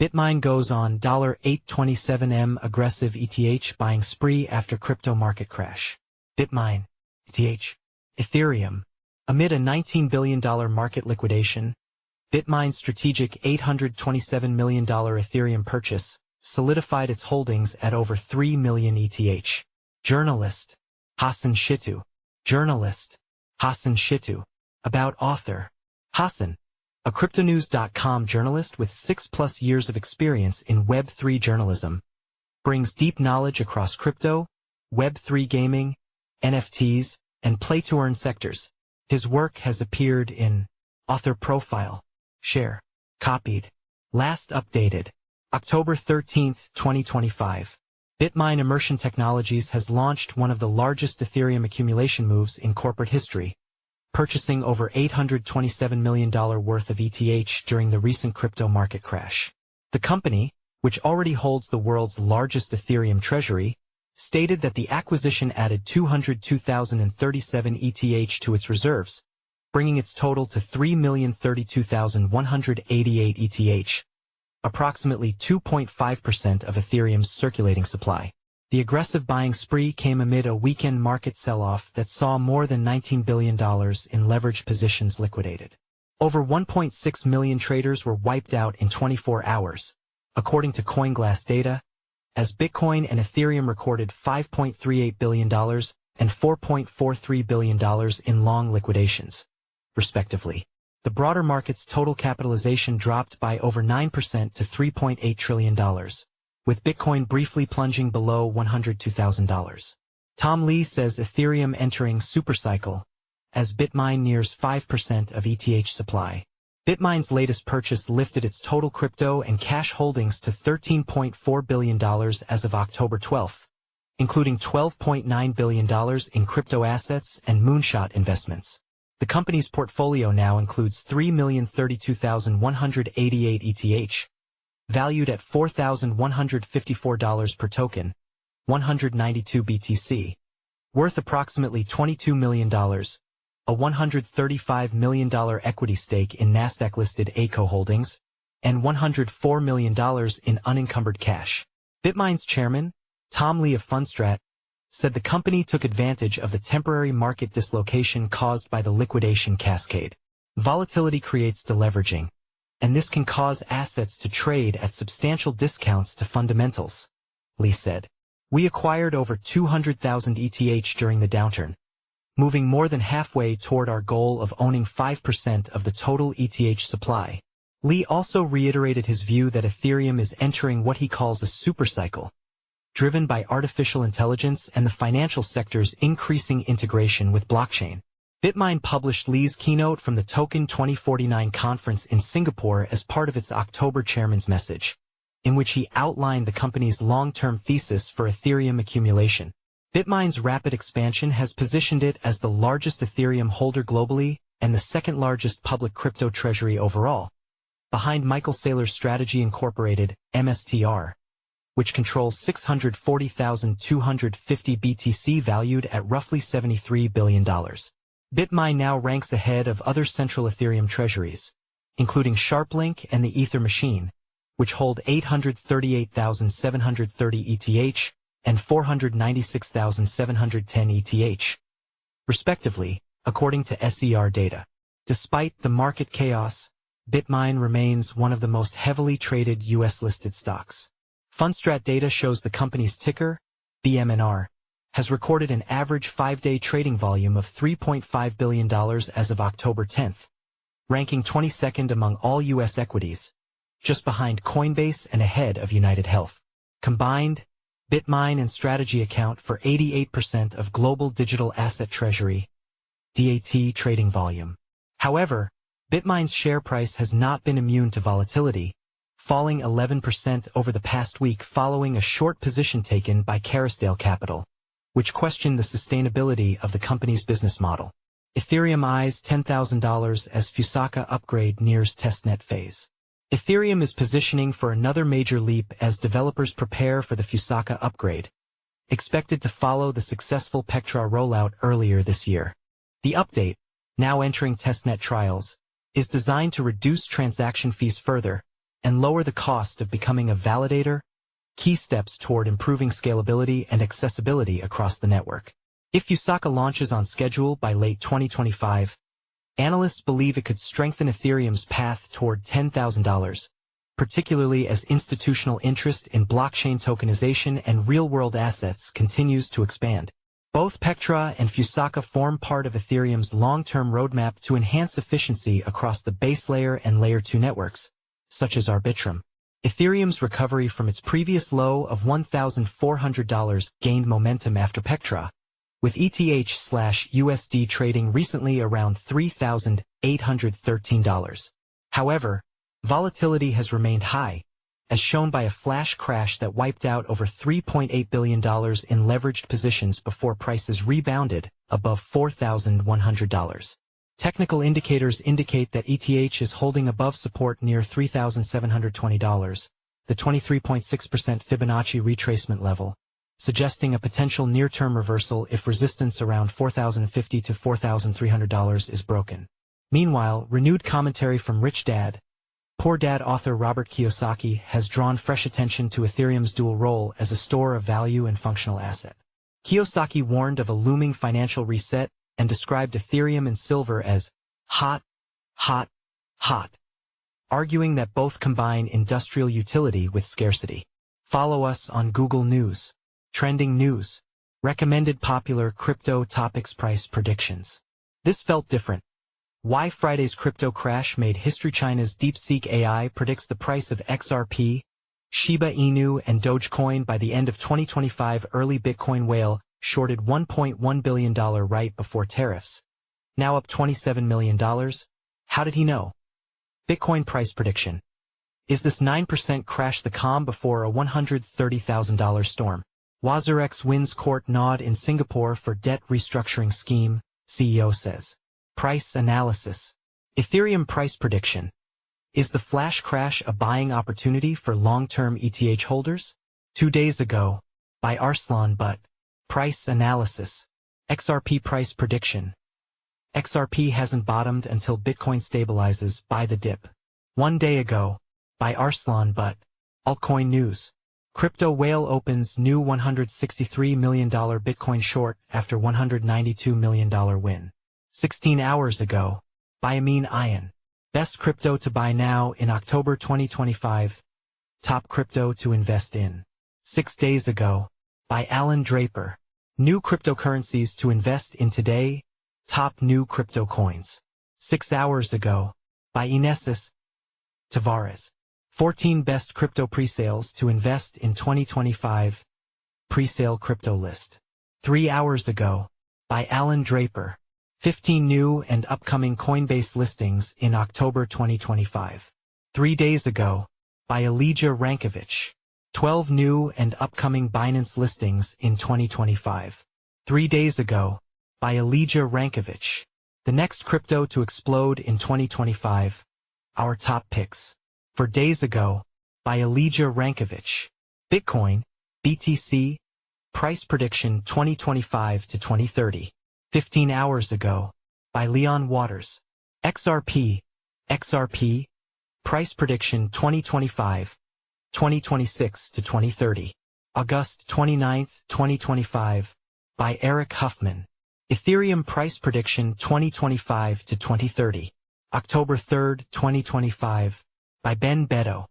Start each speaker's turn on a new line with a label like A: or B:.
A: BitMine goes on $827M aggressive ETH buying spree after crypto market crash. BitMine, ETH, Ethereum. Amid a $19 billion market liquidation, BitMine's strategic $827 million Ethereum purchase solidified its holdings at over 3 million ETH. Journalist, Hassan Shittu. Journalist, Hassan Shittu. About author, Hassan, a cryptonews.com journalist with 6+ years of experience in Web3 journalism, brings deep knowledge across crypto, Web3 gaming, NFTs, and play-to-earn sectors. His work has appeared in Author Profile, Share, Copied, last updated, October 13, 2025. BitMine Immersion Technologies has launched one of the largest Ethereum accumulation moves in corporate history, purchasing over $827 million worth of ETH during the recent crypto market crash. The company, which already holds the world's largest Ethereum treasury, stated that the acquisition added 202,037 ETH to its reserves, bringing its total to 3,032,188 ETH, approximately 2.5% of Ethereum's circulating supply. The aggressive buying spree came amid a weekend market sell-off that saw more than $19 billion in leveraged positions liquidated. Over 1.6 million traders were wiped out in 24 hours, according to CoinGlass data, as Bitcoin and Ethereum recorded $5.38 billion and $4.43 billion in long liquidations, respectively. The broader market's total capitalization dropped by over 9% to $3.8 trillion, with Bitcoin briefly plunging below $102,000. Tom Lee says Ethereum entering supercycle, as BitMine nears 5% of ETH supply. BitMine's latest purchase lifted its total crypto and cash holdings to $13.4 billion as of October 12, including $12.9 billion in crypto assets and moonshot investments. The company's portfolio now includes 3,032,188 ETH, valued at $4,154 per token, 192 BTC, worth approximately $22 million, a $135 million equity stake in Nasdaq-listed ACO holdings, and $104 million in unencumbered cash. BitMine's chairman, Tom Lee of Fundstrat, said the company took advantage of the temporary market dislocation caused by the liquidation cascade. Volatility creates deleveraging, and this can cause assets to trade at substantial discounts to fundamentals, Lee said. We acquired over 200,000 ETH during the downturn, moving more than halfway toward our goal of owning 5% of the total ETH supply. Lee also reiterated his view that Ethereum is entering what he calls a supercycle, driven by artificial intelligence and the financial sector's increasing integration with blockchain. BitMine published Lee's keynote from the Token 2049 conference in Singapore as part of its October chairman's message, in which he outlined the company's long-term thesis for Ethereum accumulation. BitMine's rapid expansion has positioned it as the largest Ethereum holder globally and the second-largest public crypto treasury overall, behind Michael Saylor's Strategy Incorporated, MSTR, which controls 640,250 BTC valued at roughly $73 billion. BitMine now ranks ahead of other central Ethereum treasuries, including SharpLink and the Ether Machine, which hold 838,730 ETH and 496,710 ETH, respectively, according to SER data. Despite the market chaos, BitMine remains one of the most heavily traded U.S.-listed stocks. Fundstrat data shows the company's ticker, BMNR, has recorded an average 5-day trading volume of $3.5 billion as of October 10, ranking 22nd among all U.S. equities, just behind Coinbase and ahead of United Health. Combined, BitMine and Strategy account for 88% of global digital asset treasury, DAT trading volume. However, BitMine's share price has not been immune to volatility, falling 11% over the past week following a short position taken by Carisdale Capital, which questioned the sustainability of the company's business model. Ethereum eyes $10,000 as Fusaka upgrade nears testnet phase. Ethereum is positioning for another major leap as developers prepare for the Fusaka upgrade, expected to follow the successful Pectra rollout earlier this year. The update, now entering testnet trials, is designed to reduce transaction fees further, and lower the cost of becoming a validator, key steps toward improving scalability and accessibility across the network. If Fusaka launches on schedule by late 2025, analysts believe it could strengthen Ethereum's path toward $10,000, particularly as institutional interest in blockchain tokenization and real-world assets continues to expand. Both Pectra and Fusaka form part of Ethereum's long-term roadmap to enhance efficiency across the base layer and Layer 2 networks, such as Arbitrum. Ethereum's recovery from its previous low of $1,400 gained momentum after Pectra, with ETH/USD trading recently around $3,813. However, volatility has remained high, as shown by a flash crash that wiped out over $3.8 billion in leveraged positions before prices rebounded above $4,100. Technical indicators indicate that ETH is holding above support near $3,720, the 23.6% Fibonacci retracement level, suggesting a potential near-term reversal if resistance around $4,050 to $4,300 is broken. Meanwhile, renewed commentary from Rich Dad, Poor Dad author Robert Kiyosaki has drawn fresh attention to Ethereum's dual role as a store of value and functional asset. Kiyosaki warned of a looming financial reset and described Ethereum and silver as hot, hot, hot, arguing that both combine industrial utility with scarcity. Follow us on Google News. Trending news. Recommended popular crypto topics price predictions. This felt different. Why Friday's crypto crash made history. China's DeepSeek AI predicts the price of XRP, Shiba Inu and Dogecoin by the end of 2025. Early Bitcoin whale shorted $1.1 billion right before tariffs. Now up $27 million. How did he know? Bitcoin price prediction. Is this 9% crash the calm before a $130,000 storm? WazirX wins court nod in Singapore for debt restructuring scheme, CEO says. Price analysis. Ethereum price prediction. Is the flash crash a buying opportunity for long-term ETH holders? 2 days ago, by Arslan Butt. Price analysis. XRP price prediction. XRP hasn't bottomed until Bitcoin stabilizes. Buy the dip. 1 day ago, by Arslan Butt. Altcoin news. Crypto whale opens new $163 million Bitcoin short after $192 million win. 16 hours ago, by Amin Ayan. Best crypto to buy now in October 2025. Top crypto to invest in. 6 days ago, by Alan Draper. New cryptocurrencies to invest in today. Top new crypto coins. 6 hours ago, by Inesis Tavares. 14 best crypto presales to invest in 2025. Presale crypto list. 3 hours ago, by Alan Draper. 15 new and upcoming Coinbase listings in October 2025. 3 days ago, by Elijah Rankovich. 12 new and upcoming Binance listings in 2025. 3 days ago, by Elijah Rankovich. The next crypto to explode in 2025. Our top picks. 4 days ago, by Elijah Rankovich. Bitcoin, BTC, price prediction 2025 to 2030. 15 hours ago, by Leon Waters. XRP, price prediction 2025, 2026 to 2030. August 29, 2025, by Eric Huffman. Ethereum price prediction 2025 to 2030. October 3, 2025, by Ben Beto.